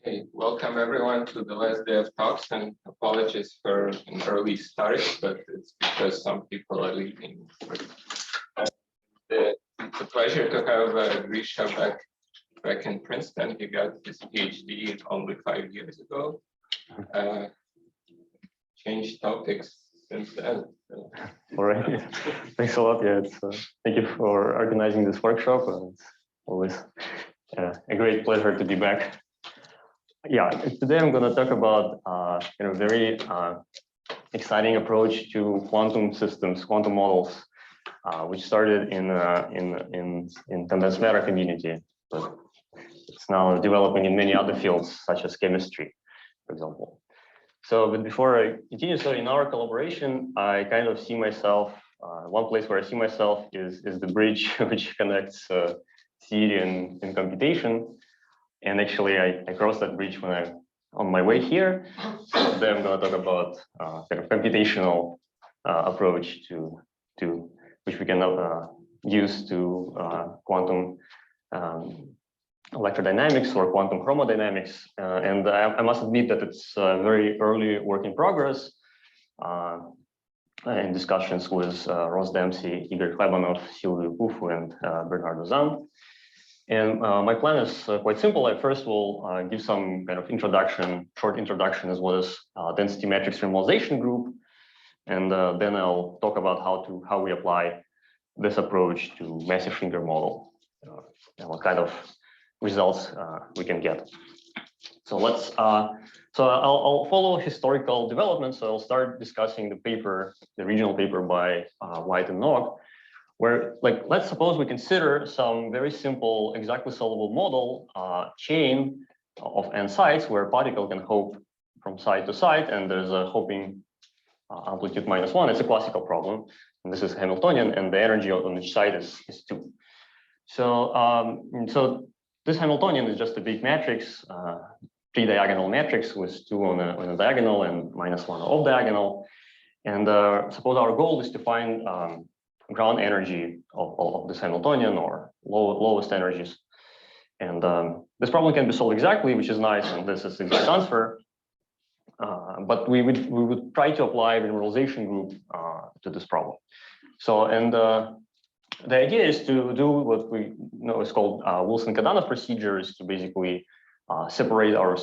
Okay, welcome everyone to the last day of talks, and apologies for an early start, but it's because some people are leaving. It's a pleasure to have Grisha back in Princeton. He got his PhD only 5 years ago. Changed topics since then. All right. Thanks a lot. Yeah, thank you for organizing this workshop. It's always a great pleasure to be back. Yeah, today I'm going to talk about a very exciting approach to quantum systems, quantum models, which started in condensed matter community, but it's now developing in many other fields such as chemistry, for example. So, but before I continue, so in our collaboration, I kind of see myself. One place where I see myself is the bridge which connects theory and computation. And actually, I crossed that bridge when I'm on my way here. So today I'm going to talk about kind of computational approach to which we can use to quantum electrodynamics or quantum chromodynamics. And I must admit that it's a very early work in progress in discussions with Ross Dempsey, Igor Klebanov, Silviu Pufu, and Bernardo Zan. And my plan is quite simple. I first will give some kind of introduction, short introduction, as well as density matrix renormalization group. And then I'll talk about how we apply this approach to massive Schwinger model and what kind of results we can get. So let's. So I'll follow historical development. So I'll start discussing the paper, the original paper by White and Nog, where, like, let's suppose we consider some very simple, exactly solvable model chain of n sites where a particle can hop from side to side, and there's a hopping amplitude -1. It's a classical problem, and this is Hamiltonian, and the energy on each side is 2. So, so this Hamiltonian is just a big matrix, 3-diagonal matrix with 2 on a diagonal and -1 off diagonal. And suppose our goal is to find ground energy of this Hamiltonian, or lowest energies. And this problem can be solved exactly, which is nice, and this is exact answer. But we would try to apply the renormalization group to this problem. So, and the idea is to do what we know is called Wilson-Kadanoff procedure, is to basically separate our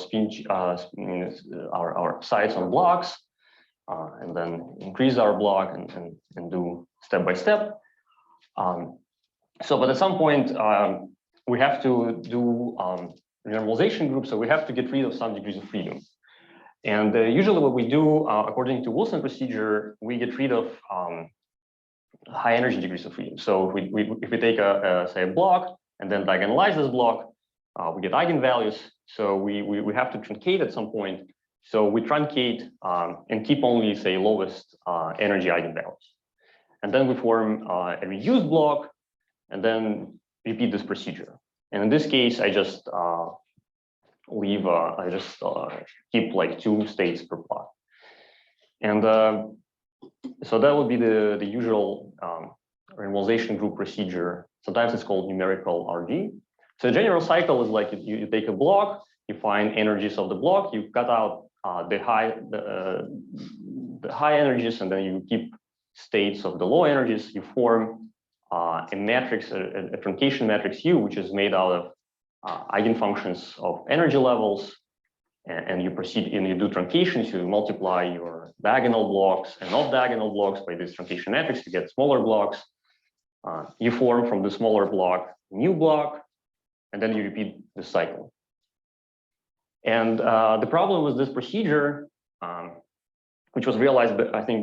our sites on blocks, and then increase our block and do step by step. So, but at some point, we have to do renormalization group, so we have to get rid of some degrees of freedom. And usually what we do, according to Wilson procedure, we get rid of high energy degrees of freedom. So if we take say a block and then diagonalize this block, we get eigenvalues. So we have to truncate at some point. So we truncate and keep only, say, lowest energy eigenvalues. And then we form a reduced block and then repeat this procedure. And in this case, I just keep like 2 states per block. And so that would be the usual renormalization group procedure. Sometimes it's called numerical RG. So the general cycle is like you take a block, you find energies of the block, you cut out the high energies, and then you keep states of the low energies. You form a matrix, a truncation matrix U, which is made out of eigenfunctions of energy levels, and you proceed and you do truncations. You multiply your diagonal blocks and off-diagonal blocks by this truncation matrix to get smaller blocks. You form from the smaller block a new block, and then you repeat the cycle. And the problem with this procedure, which was realized, I think,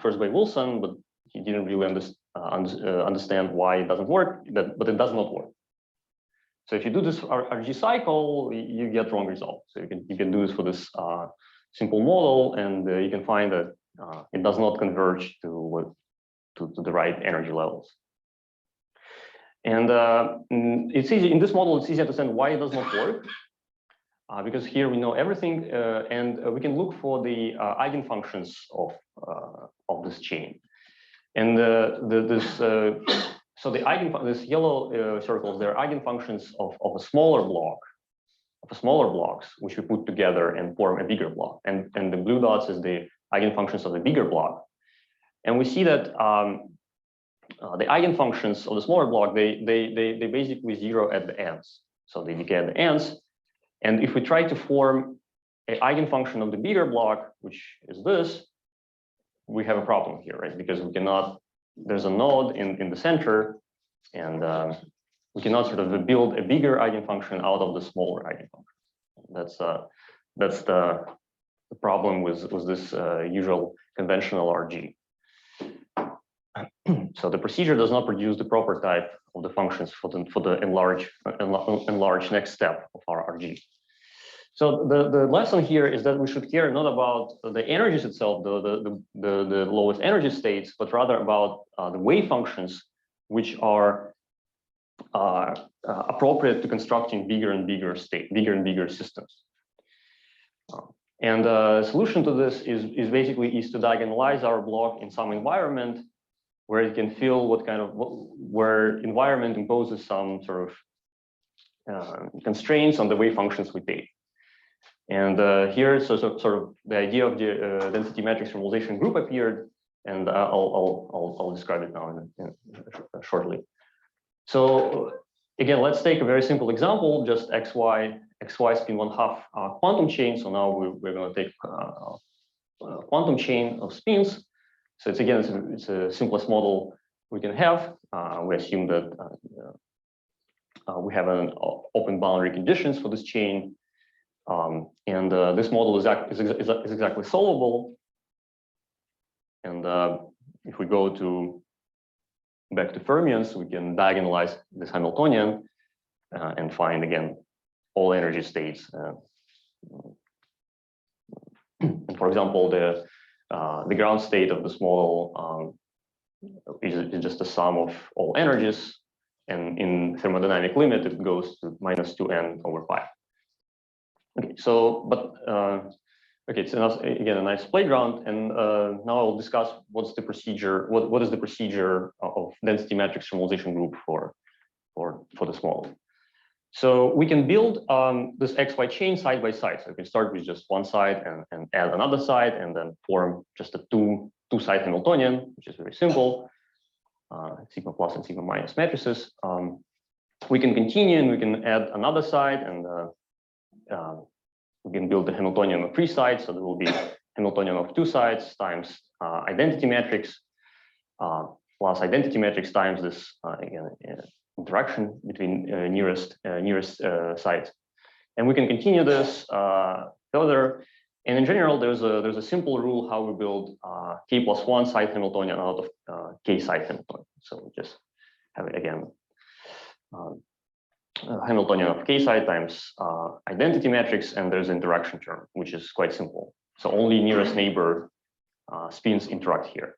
first by Wilson, but he didn't really understand why it doesn't work, but it does not work. So if you do this RG cycle, you get wrong results. So you can do this for this simple model, and you can find that it does not converge to the right energy levels. And it's easy in this model. It's easy to understand why it does not work, because here we know everything, and we can look for the eigenfunctions of this chain. And so the this yellow circles, they're eigenfunctions of a smaller block smaller blocks, which we put together and form a bigger block. And the blue dots is the eigenfunctions of the bigger block. And we see that the eigenfunctions of the smaller block, they basically zero at the ends. So they decay at the ends. And if we try to form an eigenfunction of the bigger block, which is this, we have a problem here, right? Because we cannot, there's a node in the center, and we cannot sort of build a bigger eigenfunction out of the smaller eigenfunction. That's the problem with this usual conventional RG. So the procedure does not produce the proper type of the functions for the enlarge next step of our RG. So the lesson here is that we should care not about the energies itself, the lowest energy states, but rather about the wave functions, which are appropriate to constructing bigger and bigger systems. And the solution to this is basically to diagonalize our block in some environment where it can feel where environment imposes some sort of constraints on the wave functions we take. And here, so sort of the idea of the density matrix formalization group appeared, and I'll describe it now shortly. So again, let's take a very simple example, just xy spin 1/2 quantum chain. So now we're going to take a quantum chain of spins. So it's the simplest model we can have. We assume that we have an open boundary conditions for this chain. And this model is exactly solvable. And if we go back to fermions, we can diagonalize this Hamiltonian and find again all energy states. And for example, the ground state of this model is just the sum of all energies, and in thermodynamic limit it goes to -2n/π. Okay, so okay, it's again a nice playground, and now I'll discuss what's the procedure. What is the procedure of density matrix formalization group for this model? So we can build this XY chain side by side. So we can start with just one side and add another side, and then form just a two-side Hamiltonian, which is very simple, sigma plus and sigma minus matrices. We can continue and we can add another side, and we can build the Hamiltonian of 3 sides. So there will be Hamiltonian of 2 sides times identity matrix plus identity matrix times this again interaction between nearest sides. And we can continue this further. And in general, there's a simple rule how we build k+1 side Hamiltonian out of k side Hamiltonian. So we just have it again. Hamiltonian of k side times identity matrix, and there's interaction term, which is quite simple. So only nearest neighbor spins interact here.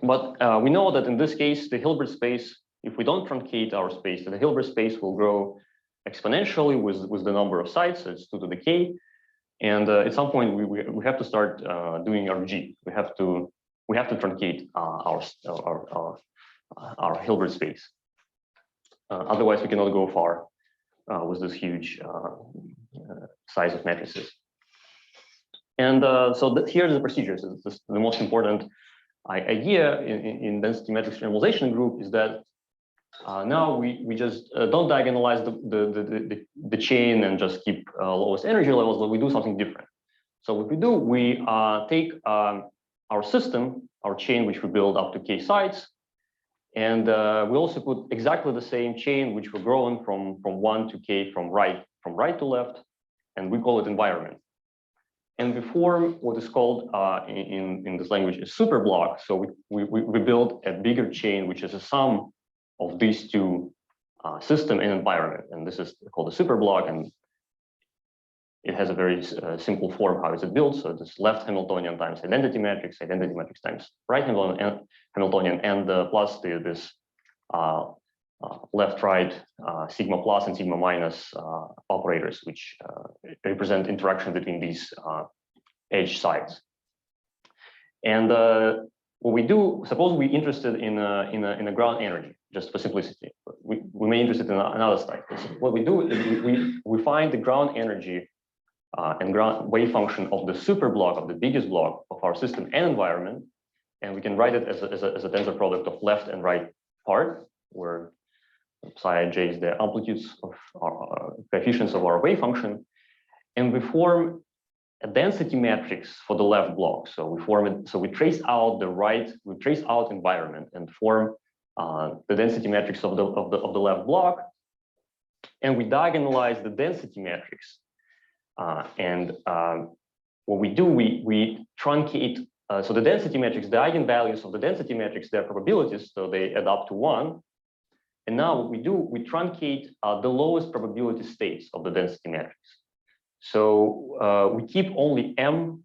But we know that in this case, the Hilbert space, if we don't truncate our space, the Hilbert space will grow exponentially with the number of sides. So it's 2 to the k. And at some point, we have to start doing RG. We have to truncate our Hilbert space. Otherwise, we cannot go far with this huge size of matrices. And so here's the procedure. So the most important idea in density matrix normalization group is that now we just don't diagonalize the chain and just keep lowest energy levels, but we do something different. So what we do, we take our system, our chain, which we build up to k sides, and we also put exactly the same chain, which we're growing from 1 to k from right to left, and we call it environment. And we form what is called in this language a super block. So we build a bigger chain, which is a sum of these two system and environment. And this is called a super block, and it has a very simple form. How is it built? So this left Hamiltonian times identity matrix times right Hamiltonian, and plus this left-right sigma plus and sigma minus operators, which represent interaction between these edge sides. And what we do, suppose we're interested in a ground energy. just for simplicity. We may be interested in another slide. What we do is we find the ground energy and ground wave function of the super block, of the biggest block of our system and environment, and we can write it as a tensor product of left and right part, where psi I j is the amplitudes of our coefficients of our wave function, and we form a density matrix for the left block. So we form it. So we trace out we trace out environment and form the density matrix of the left block, and we diagonalize the density matrix. What we do, we truncate. So the density matrix, the eigenvalues of the density matrix, their probabilities, so they add up to 1. And now what we do, we truncate the lowest probability states of the density matrix. So we keep only m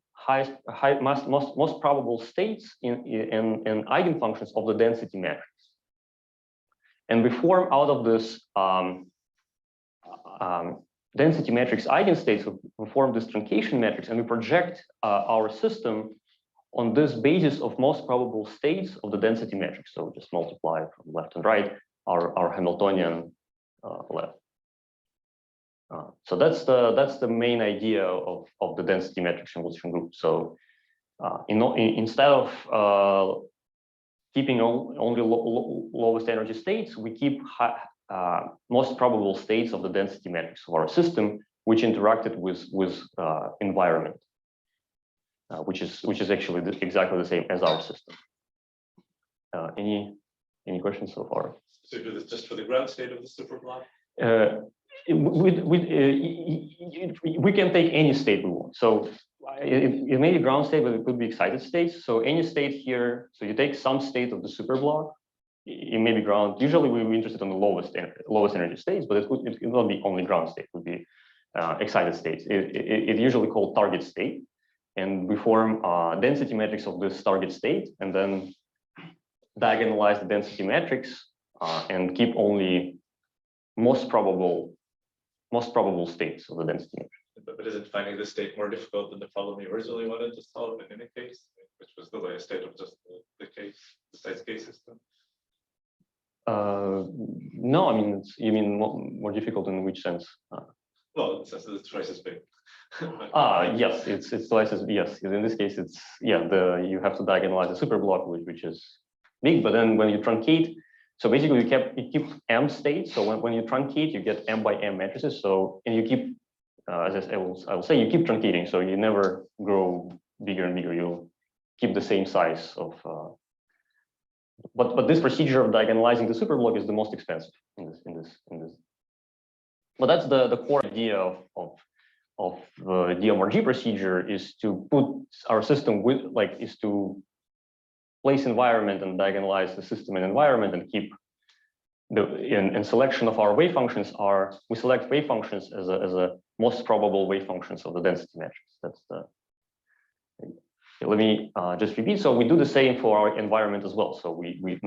most probable states in eigenfunctions of the density matrix. And we form out of this density matrix eigenstates, we form this truncation matrix, and we project our system on this basis of most probable states of the density matrix. So just multiply from left and right our Hamiltonian left. So that's the main idea of the density matrix involution group. So instead of keeping only lowest energy states, we keep most probable states of the density matrix of our system, which interacted with environment, which is actually exactly the same as our system. Any questions so far? So you do this just for the ground state of the superblock? We can take any state we want. So it may be ground state, but it could be excited states. So any state here, so you take some state of the superblock, it may be ground. Usually we're interested in the lowest energy states, but it will not be only ground state, it would be excited states. It's usually called target state. And we form a density matrix of this target state, and then diagonalize the density matrix and keep only most probable states of the density matrix. But isn't finding the state more difficult than the problem you originally wanted to solve in any case, which was the latest state of just the size case system? No, I mean, you mean more difficult in which sense? Well, in the sense that it's twice as big. Yes, it's twice as yes. In this case, it's you have to diagonalize the superblock, which is big. But then when you truncate, so basically you keep m states. So when you truncate, you get m by m matrices. So and you keep, as I will say, you keep truncating. So you never grow bigger and bigger. You keep the same size of. But this procedure of diagonalizing the superblock is the most expensive in this. But that's the core idea of the Dmrg procedure, is to put our system with is to place environment and diagonalize the system and environment, and keep in selection of our wave functions we select wave functions as a most probable wave functions of the density matrix. That's the. Let me just repeat. So we do the same for our environment as well. So we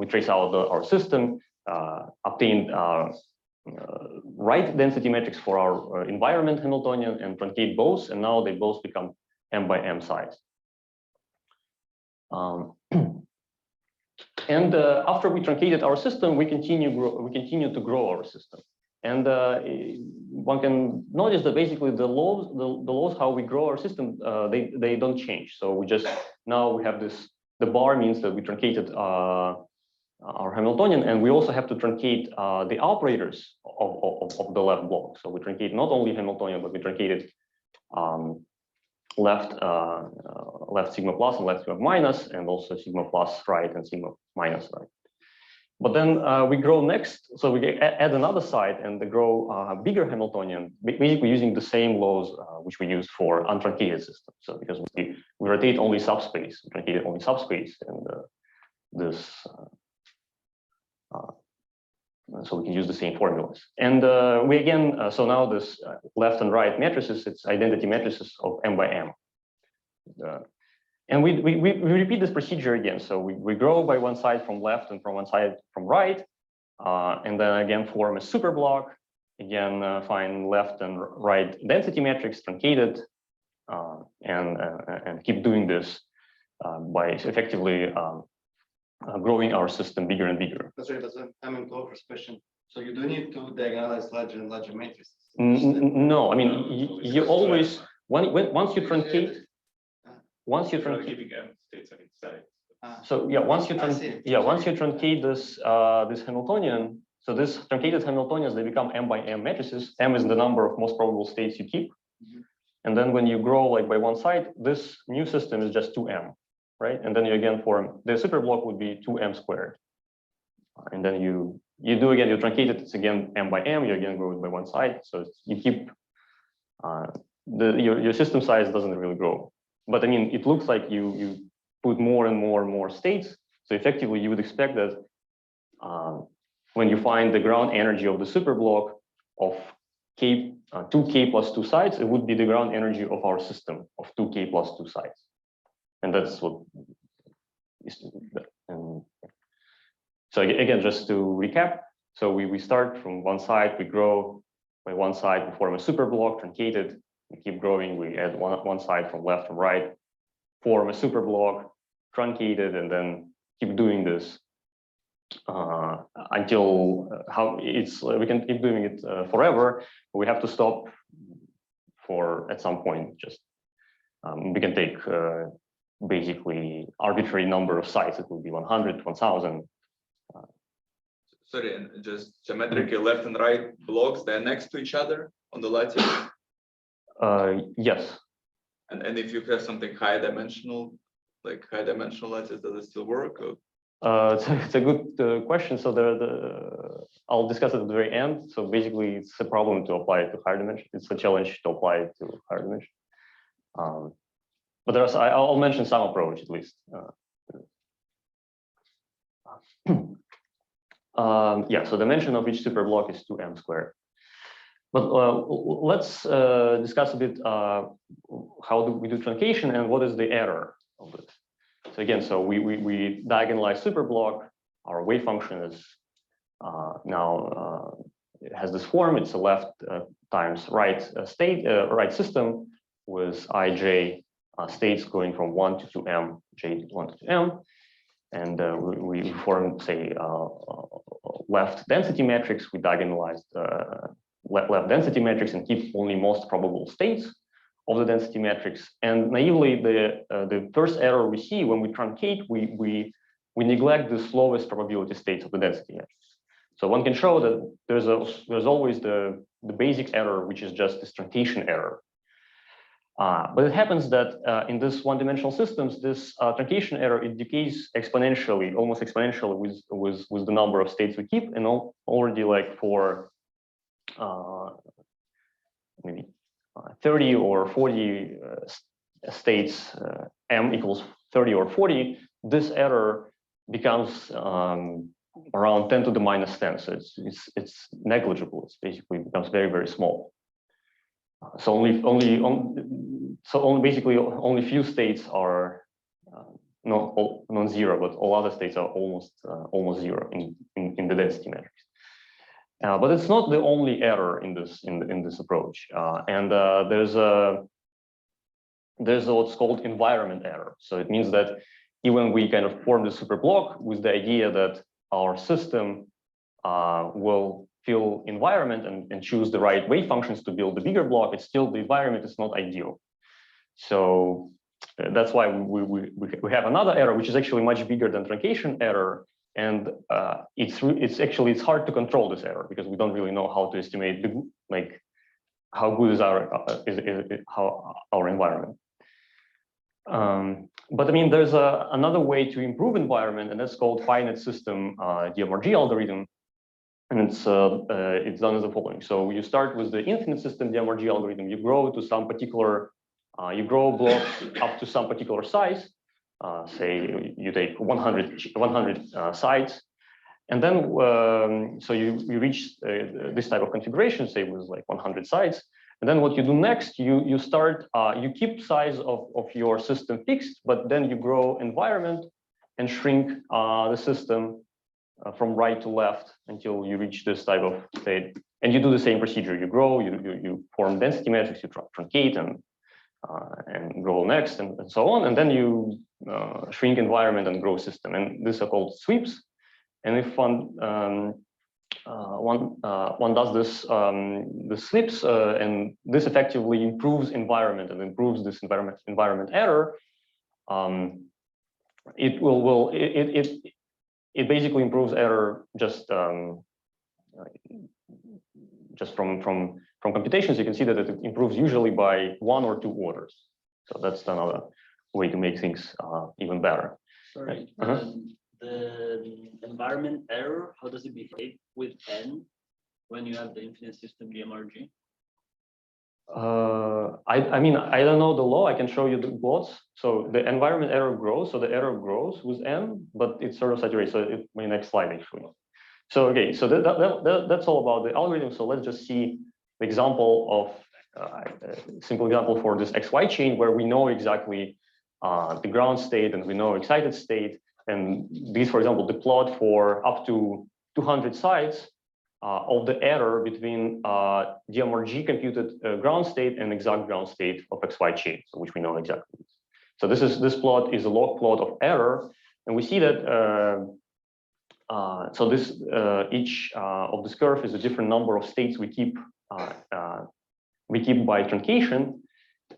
trace out our system, obtain right density matrix for our environment Hamiltonian, and truncate both, and now they both become m by m size. And after we truncated our system, we continue to grow our system. And one can notice that basically the laws how we grow our system, they don't change. So we just now we have this. The bar means that we truncated our Hamiltonian, and we also have to truncate the operators of the left block. So we truncate not only Hamiltonian, but we truncated left sigma plus and left sigma minus, and also sigma plus right and sigma minus right. But then we grow next, so we add another side and they grow bigger Hamiltonian, basically using the same laws which we use for untruncated systems. So because we rotate only subspace, we truncate only subspace, and this. So we can use the same formulas. And we again, so now this left and right matrices, it's identity matrices of m by m. And we repeat this procedure again. So we grow by one side from left and from one side from right, and then again form a super block. Again, find left and right density matrix truncated, and keep doing this by effectively growing our system bigger and bigger. Sorry, but I'm in close question. So you do need to diagonalize larger and larger matrices. No, I mean you always once you truncate, Giving m states on each side. So yeah, once you truncate this this Hamiltonian, so this truncated Hamiltonians, they become m by m matrices. M is the number of most probable states you keep, and then when you grow like by one side, this new system is just 2m, right? And then you again form the superblock would be 2m squared, and then you do again, you truncate it, it's again m by m, you again grow it by one side, so you keep your system size doesn't really grow, but I mean it looks like you put more and more states. So effectively, you would expect that when you find the ground energy of the superblock of k 2k plus 2 sides, it would be the ground energy of our system of 2k plus 2 sides, and that's what. So again, just to recap, so we start from one side, we grow by one side, we form a superblock, truncated, we keep growing, we add one side from left and right, form a superblock, truncated, and then keep doing this until we can keep doing it forever. But we have to stop for at some point. Just we can take basically arbitrary number of sites. It will be 100, 1,000. Sorry, and just geometrically left and right blocks, they're next to each other on the lattice? Yes. And if you have something high dimensional, like high dimensional lattice, does it still work? Or? It's a good question. So I'll discuss it at the very end. So basically, it's a problem to apply it to higher dimension. It's a challenge to apply it to higher dimension. But I'll mention some approach at least. Yeah, so the dimension of each superblock is 2m squared. But let's discuss a bit how do we do truncation and what is the error of it. So again, so we diagonalize superblock. Our wave function is now it has this form. It's a left times right right system with ij states going from 1 to 2m, j to 1 to 2m, and we form say left density matrix. We diagonalize left density matrix and keep only most probable states of the density matrix. And naively, the first error we see when we truncate, we neglect the slowest probability states of the density matrix. So one can show that there's always the basic error, which is just this truncation error. But it happens that in this one-dimensional systems, this truncation error, it decays exponentially, almost exponentially with the number of states we keep, and already like for maybe 30 or 40 states, m equals 30 or 40, this error becomes around 10 to the minus 10. So it's negligible. It's basically becomes very, very small. So basically only few states are non-zero, but all other states are almost zero in the density matrix. But it's not the only error in this approach, and there's what's called environment error. So it means that even we kind of form the superblock with the idea that our system will fill environment and choose the right wave functions to build the bigger block, it's still the environment is not ideal. So that's why we have another error, which is actually much bigger than truncation error. And it's hard to control this error because we don't really know how to estimate how good is our environment. But I mean, there's another way to improve environment, and that's called finite system Dmrg algorithm. And it's done as the following. So you start with the infinite system Dmrg algorithm. You grow to some particular, you grow blocks up to some particular size. Say you take 100 sides, and then so you reach this type of configuration, say with like 100 sides, and then what you do next, you start you keep size of your system fixed, but then you grow environment and shrink the system from right to left until you reach this type of state, and you do the same procedure. You grow, you form density matrix, you truncate, and and grow next, and so on. And then you shrink environment and grow system. And these are called sweeps. And if one does this, the sweeps, and this effectively improves environment and improves this environment error, it basically improves error just from computations. You can see that it improves usually by 1 or 2 orders. So that's another way to make things even better. Sorry, the environment error, how does it behave with n when you have the infinite system Dmrg? I mean, I don't know the law. I can show you the plots. So the environment error grows. So the error grows with n, but it's sort of saturated. So my next slide actually. So okay, so that's all about the algorithm. So let's just see the example of a simple example for this XY chain where we know exactly the ground state and we know excited state. And these, for example, the plot for up to 200 sites of the error between Dmrg computed ground state and exact ground state of XY chain, so which we know exactly. So this plot is a log plot of error, and we see that so this each of this curve is a different number of states we keep by truncation,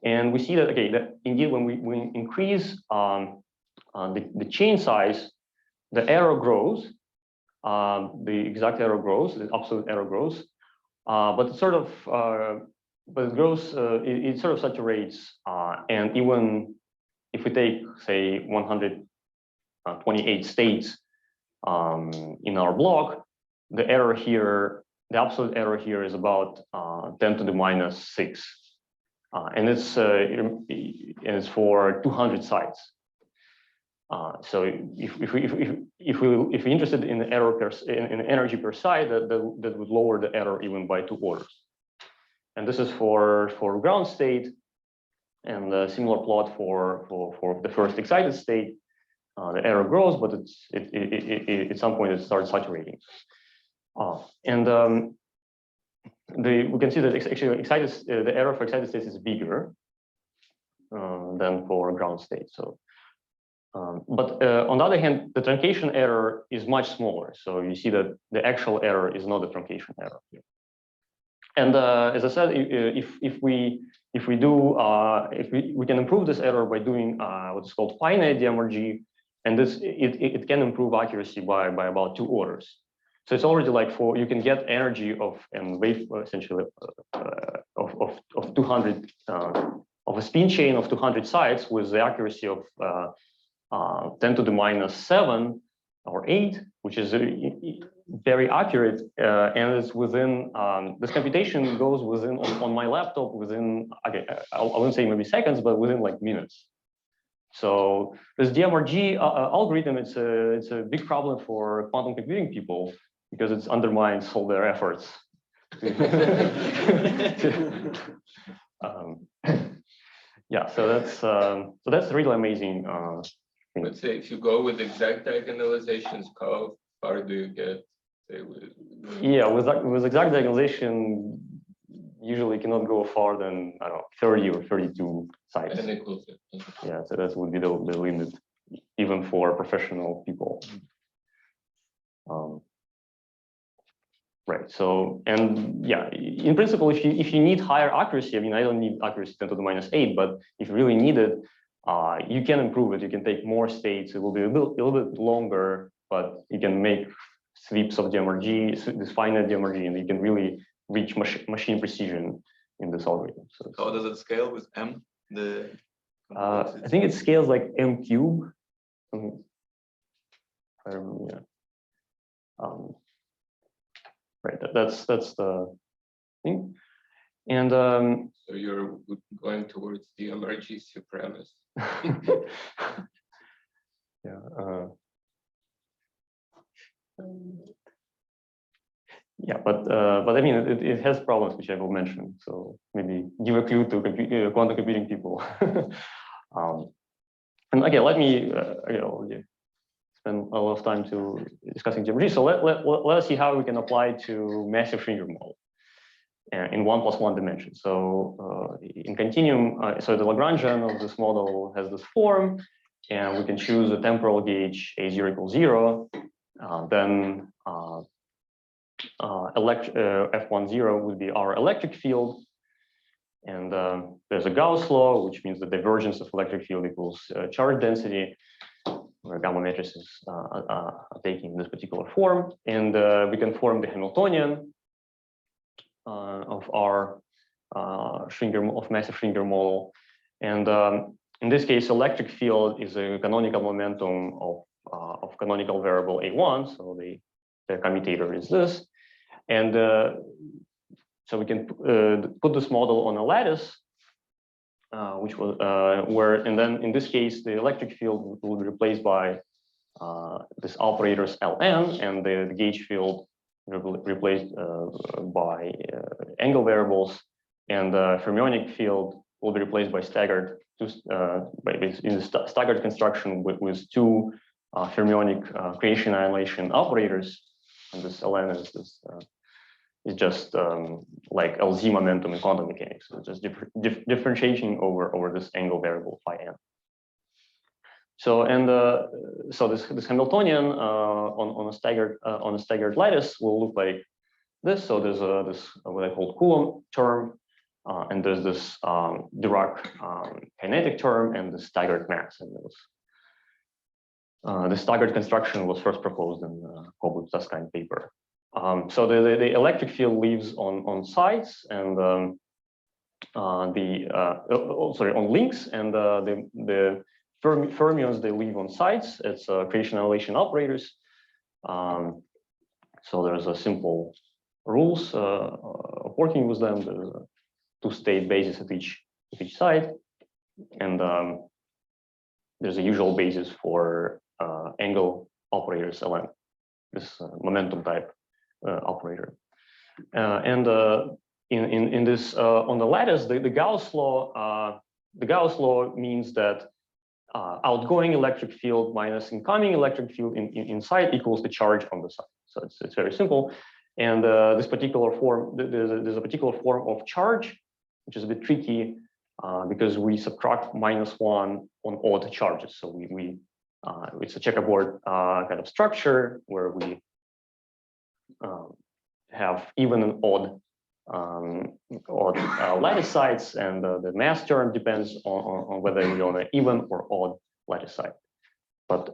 and we see that that indeed when we increase the chain size, the error grows. The exact error grows, the absolute error grows, but it sort of it grows. It sort of saturates, and even if we take say 128 states in our block, the error here, the absolute error here is about 10 to the minus 6, and it's for 200 sites. So if we're interested in the error in energy per site, that would lower the error even by 2 orders. And this is for ground state, and a similar plot for the first excited state. The error grows, but at some point it starts saturating. We can see that actually the error for excited states is bigger than for ground state. So. But on the other hand, the truncation error is much smaller. So you see that the actual error is not the truncation error here. And as I said, if we can improve this error by doing what's called finite Dmrg, and it can improve accuracy by about 2 orders. So it's already like you can get energy of and wave essentially of 200 of a spin chain of 200 sites with the accuracy of 10 to the minus 7 or 8, which is very accurate, and it's within this computation goes within on my laptop within I wouldn't say maybe seconds, but within like minutes. So this Dmrg algorithm, it's a big problem for quantum computing people because it undermines all their efforts. Yeah, so that's really amazing. Let's say if you go with exact diagonalizations, how far do you get? Say, yeah, with exact diagonalization, usually cannot go far than I don't know 30 or 32 sites. N equals it. Yeah, so that would be the limit, even for professional people. Right. So, and yeah, in principle, if you need higher accuracy, I mean, I don't need accuracy 10 to the minus 8, but if you really need it, you can improve it. You can take more states. It will be a little bit longer, but you can make sweeps of Dmrg, this finite Dmrg, and you can really reach machine precision in this algorithm. So how does it scale with m? I think it scales like m cube. Yeah. Right. That's the thing. And so you're going towards the Dmrg supremacy. Yeah. Yeah, but I mean, it has problems which I will mention. So maybe give a clue to quantum computing people. And okay, let me spend a lot of time to discussing Dmrg. So let us see how we can apply to massive Schwinger model. in 1+1 dimension. So in continuum, so the Lagrangian of this model has this form, and we can choose a temporal gauge A0 equals 0. Then F10 would be our electric field. And there's a Gauss law, which means the divergence of electric field equals charge density, where gamma matrices are taking this particular form. And we can form the Hamiltonian of our massive Schwinger model. And in this case, electric field is a canonical momentum of canonical variable A1. So their commutator is this. And so we can put this model on a lattice, which was and then in this case, the electric field will be replaced by this operators Ln, and the gauge field replaced by angle variables, and the fermionic field will be replaced by staggered staggered construction with two fermionic creation annihilation operators, and this Ln is just like LZ momentum in quantum mechanics. So just differentiating over this angle variable phi n. So so this Hamiltonian on a staggered lattice will look like this. So there's this what I call Coulomb term, and there's this Dirac kinetic term and the staggered mass. And the staggered construction was first proposed in Koblitz-Susskind paper. So the electric field lives on sides and on links, and the fermions, they live on sides. It's creation annihilation operators. So there's a simple rules of working with them. There's a two-state basis at each side, and there's a usual basis for angle operators Ln, this momentum type operator. And in this on the lattice, the Gauss law means that outgoing electric field minus incoming electric field inside equals the charge on the side. So it's very simple. And this particular form, there's a particular form of charge, which is a bit tricky because we subtract -1 on odd charges. So it's a checkerboard kind of structure where we have even and odd lattice sites, and the mass term depends on whether you're on an even or odd lattice site. But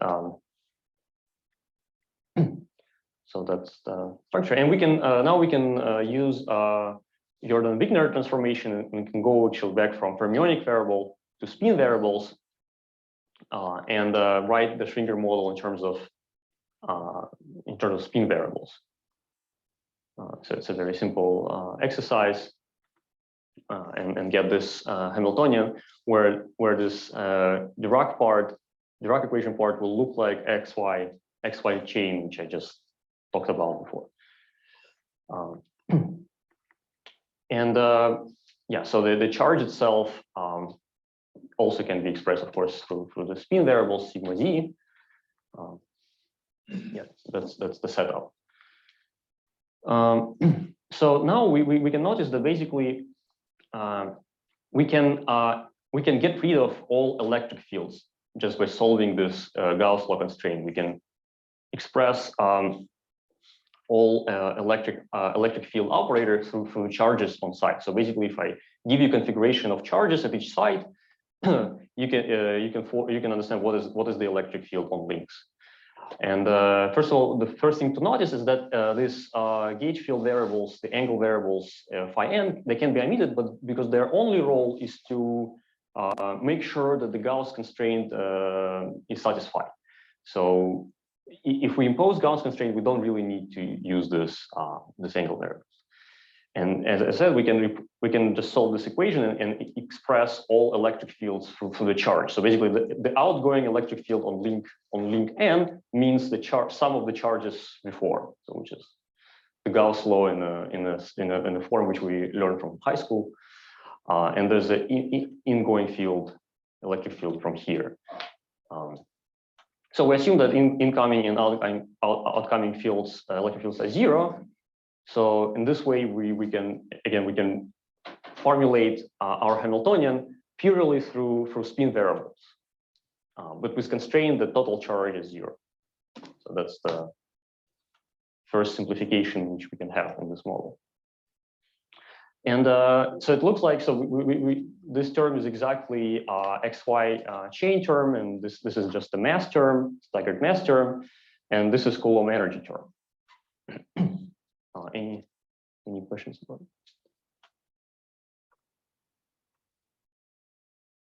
so that's the structure, and we can now use Jordan-Wigner transformation, and we can go actually back from fermionic variable to spin variables, and write the Schwinger model in terms of spin variables. So it's a very simple exercise, and get this Hamiltonian where this Dirac equation part will look like XY chain, which I just talked about before. And yeah, so the charge itself also can be expressed, of course, through the spin variable sigma z. Yeah, that's the setup. So now we can notice that basically we can get rid of all electric fields just by solving this Gauss law constraint. We can express all electric field operators through charges on site. So basically, if I give you configuration of charges at each site, you can understand what is the electric field on links. And first of all, the first thing to notice is that these gauge field variables, the angle variables phi n, they can be omitted, but because their only role is to make sure that the Gauss constraint is satisfied. So if we impose Gauss constraint, we don't really need to use this angle variables. And as I said, we can just solve this equation and express all electric fields through the charge. So basically, the outgoing electric field on link n means the sum of the charges before, so which is the Gauss law in a form which we learned from high school. And there's an ingoing field, electric field from here. So we assume that incoming and outgoing fields, electric fields are 0. So in this way, we can formulate our Hamiltonian purely through spin variables, but with constraint the total charge is 0. So that's the first simplification which we can have in this model. And so it looks like, so this term is exactly XY chain term, and this is just a mass term, staggered mass term, and this is Coulomb energy term. Any questions about it?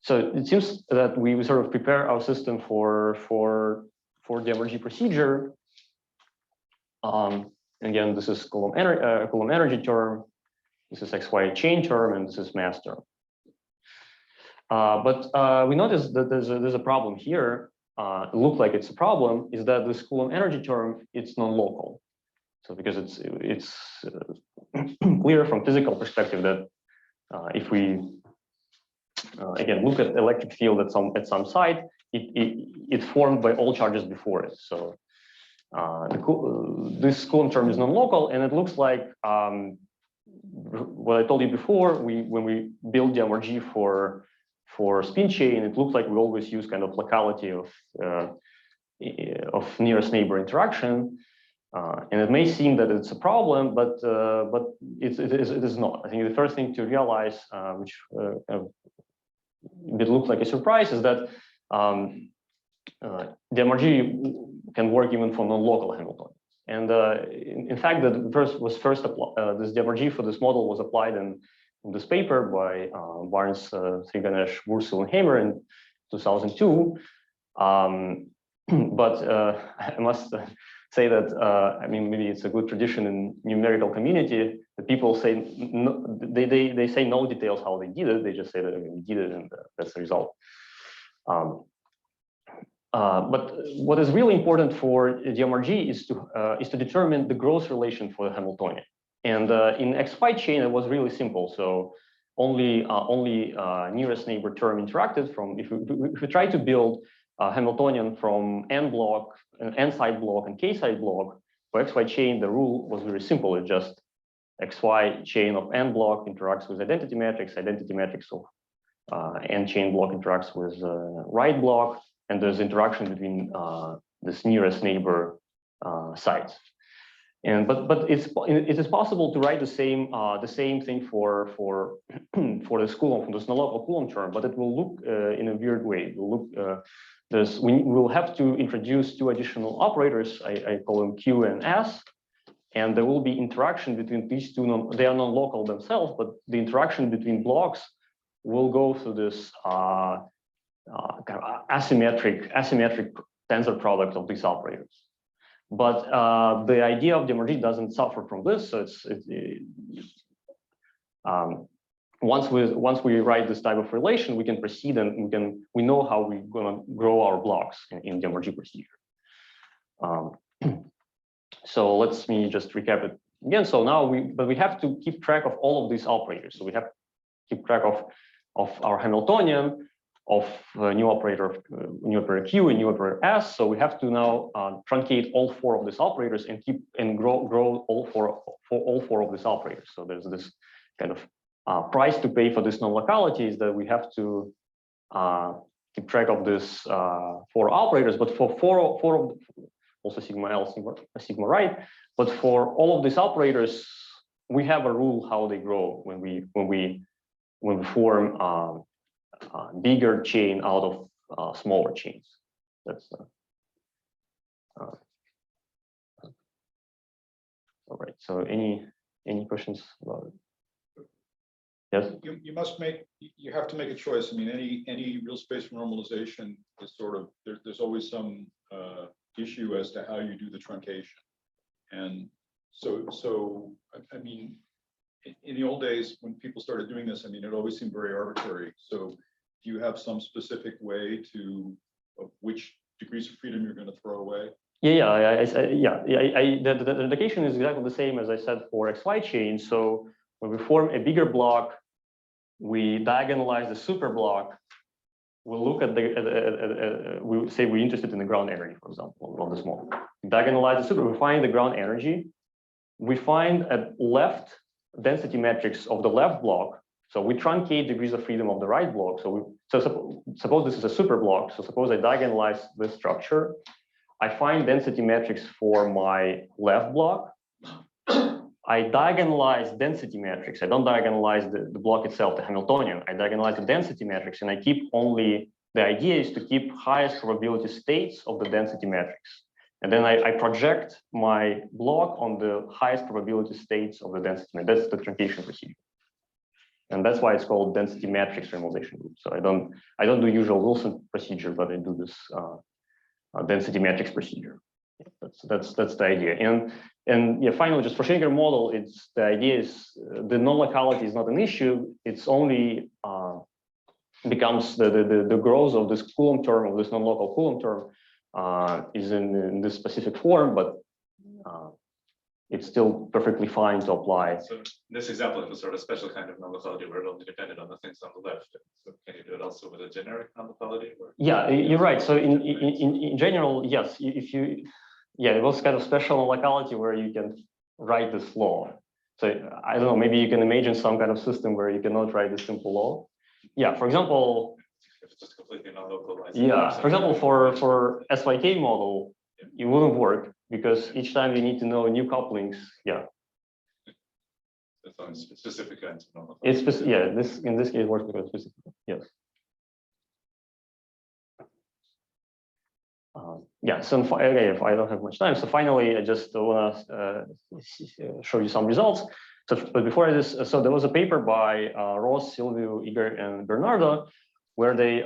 So it seems that we sort of prepare our system for Dmrg procedure. Again, this is Coulomb energy term. This is XY chain term, and this is mass term. But we notice that there's a problem here. It looks like it's a problem. Is that this Coulomb energy term? It's non-local. So because it's clear from physical perspective that if we again look at electric field at some site, it's formed by all charges before it. So this Coulomb term is non-local, and it looks like what I told you before. When we build Dmrg for spin chain, it looks like we always use kind of locality of nearest neighbor interaction. And it may seem that it's a problem, but it is not. I think the first thing to realize, which it looks like a surprise, is that Dmrg can work even for non-local Hamiltonians. And in fact, this Dmrg for this model was applied in this paper by Barnes, Sriganesh, Bursul, and Hamer in 2002. But I must say that I mean, maybe it's a good tradition in numerical community that people say no, they say no details how they did it. They just say that we did it, and that's the result. But what is really important for Dmrg is to determine the growth relation for the Hamiltonian. And in XY chain, it was really simple. So only nearest neighbor term interacted from. If we try to build a Hamiltonian from n side block and k side block for XY chain, the rule was very simple. It's just XY chain of n block interacts with identity matrix of n chain block interacts with right block, and there's interaction between this nearest neighbor sites. And but it is possible to write the same thing for this Coulomb, this non-local Coulomb term, but it will look in a weird way. It will look we will have to introduce two additional operators. I call them Q and S, and there will be interaction between these two. They are non-local themselves, but the interaction between blocks will go through this kind of asymmetric tensor product of these operators. But the idea of Dmrg doesn't suffer from this. So once we write this type of relation, we can proceed, and we know how we're going to grow our blocks in Dmrg procedure. So let me just recap it again. So now we have to keep track of all of these operators. So we have to keep track of our Hamiltonian, of new operator Q and new operator S. So we have to now truncate all four of these operators and grow all four of these operators. So there's this kind of price to pay for this non-locality is that we have to keep track of this four operators, but for four of also sigma L, sigma right. But for all of these operators, we have a rule how they grow when we form bigger chain out of smaller chains. That's all right. So any questions about it? Yes. You have to make a choice. I mean, any real space normalization is sort of there's always some issue as to how you do the truncation, and so I mean, in the old days when people started doing this, I mean, it always seemed very arbitrary. So do you have some specific way of which degrees of freedom you're going to throw away? The indication is exactly the same as I said for XY chain. So when we form a bigger block, we diagonalize the super block. We'll look at we say we're interested in the ground energy, for example, on this model. Diagonalize the super, we find the ground energy, we find a left density matrix of the left block. So we truncate degrees of freedom of the right block. Suppose this is a super block. So suppose I diagonalize this structure. I find density matrix for my left block. I diagonalize density matrix. I don't diagonalize the block itself, the Hamiltonian. I diagonalize the density matrix, and I keep only, the idea is to keep highest probability states of the density matrix. And then I project my block on the highest probability states of the density matrix. That's the truncation procedure. And that's why it's called density matrix renormalization group. So I don't do usual Wilson procedure, but I do this density matrix procedure. That's the idea. And yeah, finally, just for Schwinger model, it's the idea is the non-locality is not an issue. It's only becomes the growth of this Coulomb term, of this non-local Coulomb term, is in this specific form, but it's still perfectly fine to apply. So in this example, it was sort of a special kind of non-locality where it only depended on the things on the left. So can you do it also with a generic non-locality? Yeah, you're right. So in general, yes, if you, yeah, it was kind of special locality where you can write this law. So I don't know, maybe you can imagine some kind of system where you cannot write this simple law. Yeah, for example, if it's just completely non-localized. yeah, for example, for SYK model, it wouldn't work because each time you need to know new couplings. Yeah, It's on specific kinds of non-locality. it's specific. Yeah, this in this case works because specific. Yes. Yeah, so okay, if I don't have much time, so finally I just want to show you some results. So, but before this, so there was a paper by Ross, Silvio, Igor, and Bernardo, where they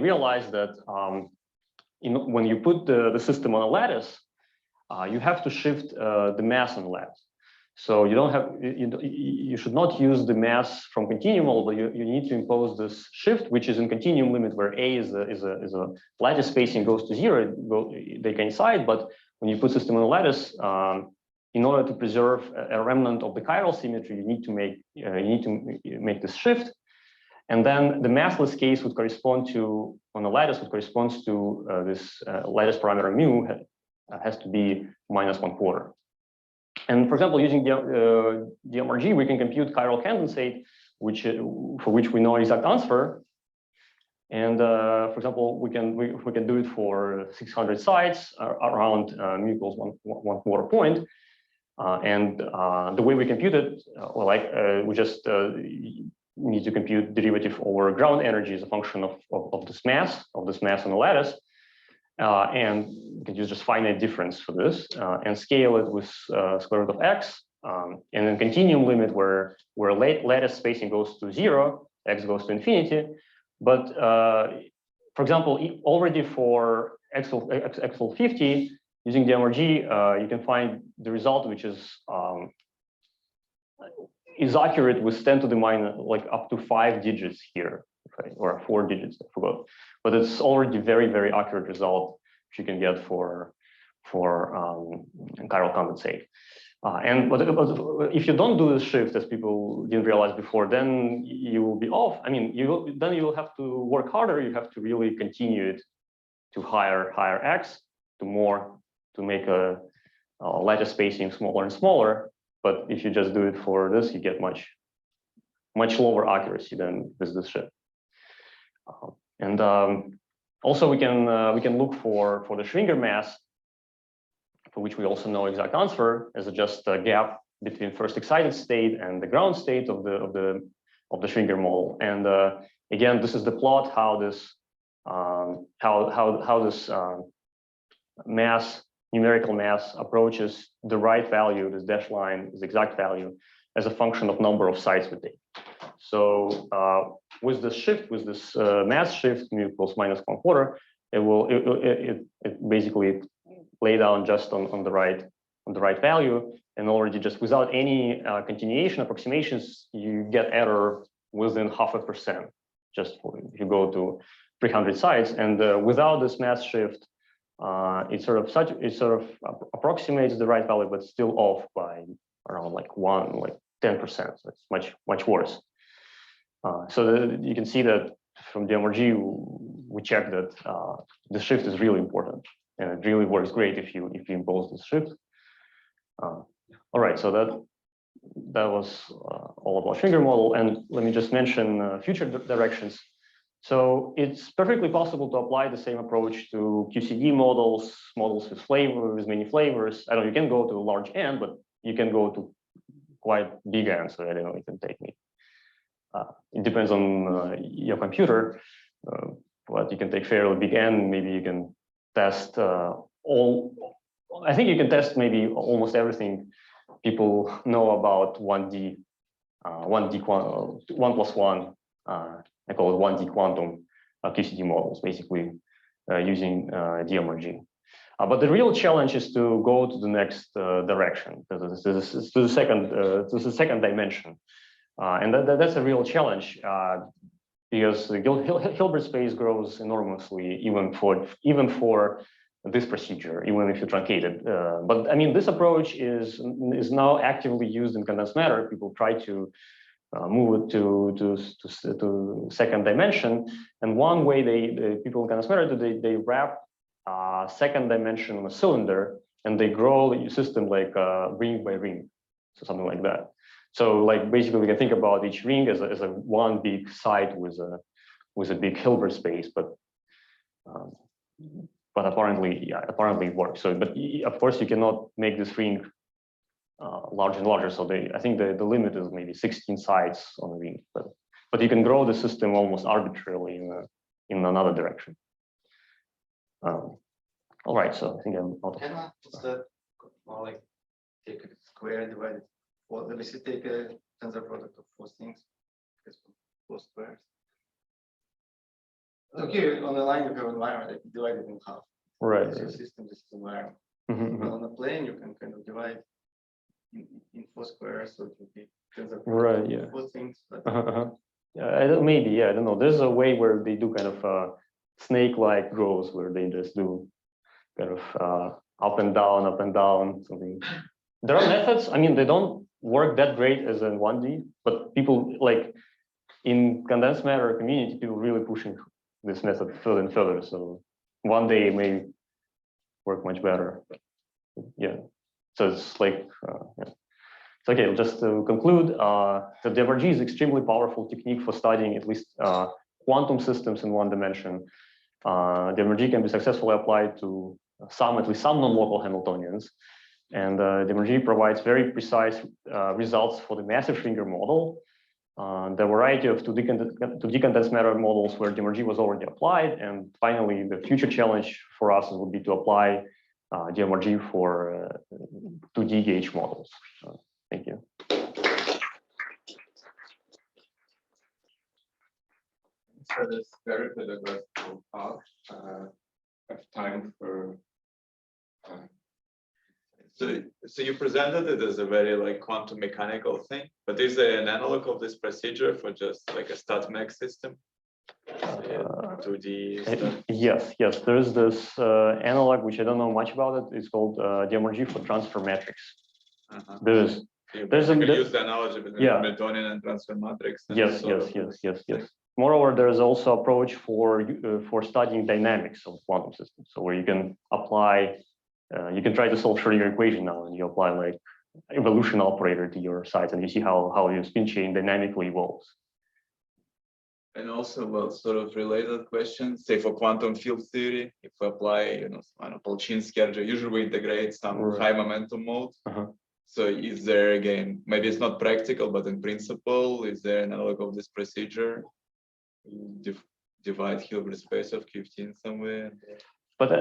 realized that when you put the system on a lattice, you have to shift the mass on the lattice. So you don't have, you should not use the mass from continuum model, but you need to impose this shift, which is in continuum limit where A is a lattice spacing goes to 0, they coincide. But when you put system on a lattice, in order to preserve a remnant of the chiral symmetry, you need to make this shift. And then the massless case would correspond to, on the lattice, would correspond to this lattice parameter mu has to be -1/4. And for example, using Dmrg, we can compute chiral condensate, for which we know exact answer. And for example, we can do it for 600 sites around mu equals 1/4 point. And the way we compute it, we just need to compute derivative over ground energy as a function of this mass on the lattice. And we can use just finite difference for this and scale it with square root of x. And then continuum limit where lattice spacing goes to 0, x goes to infinity. But for example, already for x equals 50, using Dmrg, you can find the result, which is accurate with 10 to the minus, like up to 5 digits here, okay, or 4 digits, I forgot. But it's already very, very accurate result which you can get for chiral condensate. But if you don't do this shift, as people didn't realize before, then you will be off. I mean, then you will have to work harder. You have to really continue it to higher x, to make a lattice spacing smaller and smaller. But if you just do it for this, you get much lower accuracy than with this shift. Also we can look for the Schwinger mass, for which we also know exact answer as just a gap between first excited state and the ground state of the Schwinger model. And again, this is the plot how this mass, numerical mass, approaches the right value. This dashed line is exact value as a function of number of sites we take. So with this shift, with this mass shift, mu equals -1/4, it basically lay down just on the right value, and already just without any continuation approximations, you get error within 0.5%. Just if you go to 300 sites, and without this mass shift, it sort of approximates the right value, but still off by around like 10%. So it's much worse. So you can see that from Dmrg, we checked that the shift is really important, and it really works great if you impose this shift. All right, so that was all about Schwinger model, and let me just mention future directions. So it's perfectly possible to apply the same approach to QCD models with flavors, with many flavors. I don't know, you can go to a large N, but you can go to quite big N, so I don't know, it can take me. It depends on your computer, but you can take fairly big N. Maybe you can test I think you can test maybe almost everything people know about 1D, 1+1. I call it 1D quantum QCD models, basically using Dmrg. But the real challenge is to go to the next direction, to the second dimension, and that's a real challenge because the Hilbert space grows enormously, even for this procedure, even if you truncate it. But I mean, this approach is now actively used in condensed matter. People try to move it to second dimension, and one way people in condensed matter they wrap second dimension on a cylinder, and they grow the system like ring by ring, so something like that. So like basically we can think about each ring as a one big site with a big Hilbert space, but apparently it works. So, but of course you cannot make this ring larger and larger. So I think the limit is maybe 16 sites on the ring, but you can grow the system almost arbitrarily in another direction. All right, so I think I'm out of. Can I instead more like take a square and divide it? Well, let me see, take a tensor product of 4 things. It's 4 squares. Okay, on the line you have environment, like divide it in half. Right. This is system, this is environment. Mhm. Well, on a plane, you can kind of divide in 4 squares, so it would be tensor product Right, of yeah. 4 things. But Maybe, yeah, I don't know. There's a way where they do kind of snake-like growth where they just do kind of up and down, something. There are methods. I mean, they don't work that great as in 1D, but people like in condensed matter community, people really pushing this method further and further. So one day it may work much better. Yeah. So it's like, yeah. So okay, just to conclude, the Dmrg is extremely powerful technique for studying at least quantum systems in one dimension. Dmrg can be successfully applied to at least some non-local Hamiltonians. And Dmrg provides very precise results for the massive Schwinger model. The variety of 2D condensed matter models where Dmrg was already applied. And finally, the future challenge for us would be to apply Dmrg for 2D gauge models. Thank you. For this very pedagogical talk, have time for. So you presented it as a very like quantum mechanical thing, but is there an analog of this procedure for just like a StatMech system? 2D stuff? Yes, there's this analog, which I don't know much about it. It's called Dmrg for transfer matrix. There's use the analogy between Hamiltonian and transfer matrix. And yes. Moreover, there is also approach for studying dynamics of quantum systems. So where you can apply, you can try to solve Schwinger equation now, and you apply like evolution operator to your sites, and you see how your spin chain dynamically evolves. And also, well, sort of related questions. Say for quantum field theory, if we apply, Polchinski algebra, usually we integrate some high momentum mode. So is there again, maybe it's not practical, but in principle, is there an analog of this procedure? Divide Hilbert space of Q in some way. But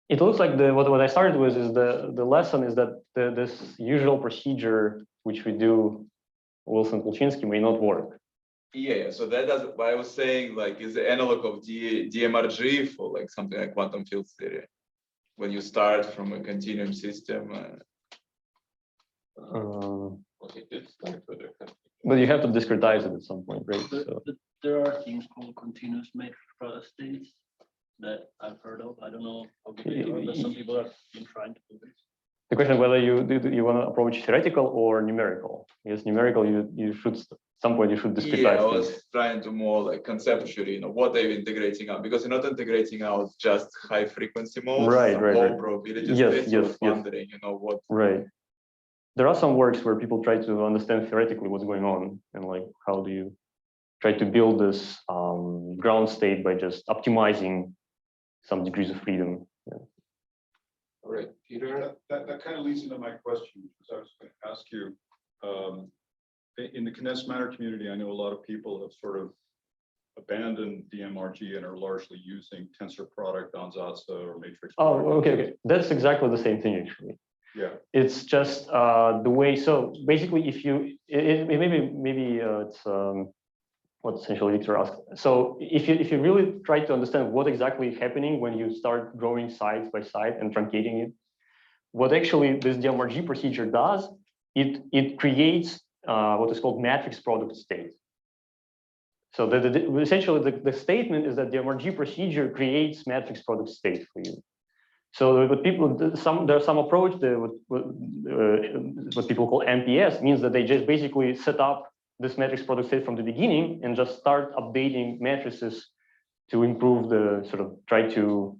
it looks like what I started with is the lesson is that this usual procedure which we do Wilson Polchinski may not work. Yeah, so that does what I was saying, like is the analog of Dmrg for like something like quantum field theory when you start from a continuum system. But you have to discretize it at some point, right? But there are things called continuous matrix product states that I've heard of. I don't know how good they are, but some people have been trying to do this. the question whether you want to approach theoretical or numerical. Yes, numerical, you should some point you should discretize. Yeah, I things. was trying to more like conceptually, what are you integrating out? Because you're not integrating out just high frequency modes, Right, right, low right. probability Yes, space. yes, I was wondering, what. Right. There are some works where people try to understand theoretically what's going on and like how do you try to build this ground state by just optimizing some degrees of freedom. Yeah. All right, Peter. That kind of leads into my question, because I was going to ask you, in the condensed matter community, I know a lot of people have sort of abandoned Dmrg and are largely using tensor product ansatz or matrix. Oh, okay. That's exactly the same thing actually. Yeah. It's just the way. So basically, if you maybe it's what essentially Victor asked. So if you really try to understand what exactly is happening when you start growing side by side and truncating it, what actually this Dmrg procedure does, it creates what is called matrix product state. So essentially the statement is that the Dmrg procedure creates matrix product state for you. So what there's some approach what people call MPS means that they just basically set up this matrix product state from the beginning and just start updating matrices to improve the sort of try to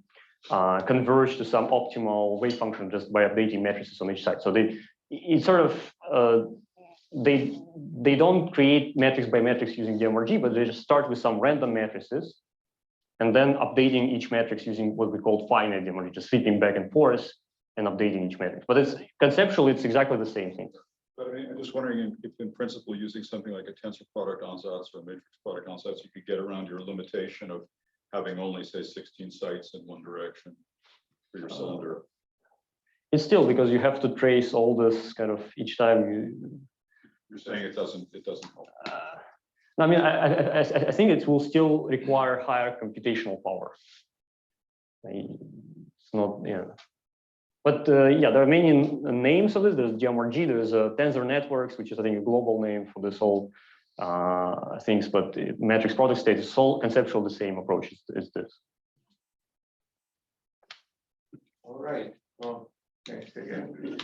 converge to some optimal wave function just by updating matrices on each side. So they don't create matrix by matrix using Dmrg, but they just start with some random matrices and then updating each matrix using what we call finite Dmrg, just sweeping back and forth and updating each matrix. But conceptually, it's exactly the same thing. But I'm just wondering if in principle, using something like a tensor product ansatz or a matrix product ansatz, you could get around your limitation of having only, say, 16 sites in one direction for your cylinder. It's still because you have to trace all this kind of each time You're saying it doesn't help. I mean, I think it will still require higher computational power. It's not, yeah. But yeah, there are many names of this. There's Dmrg, there's tensor networks, which is I think a global name for this whole things. But matrix product state is all conceptual the same approach as this. All right. Well, Thanks again.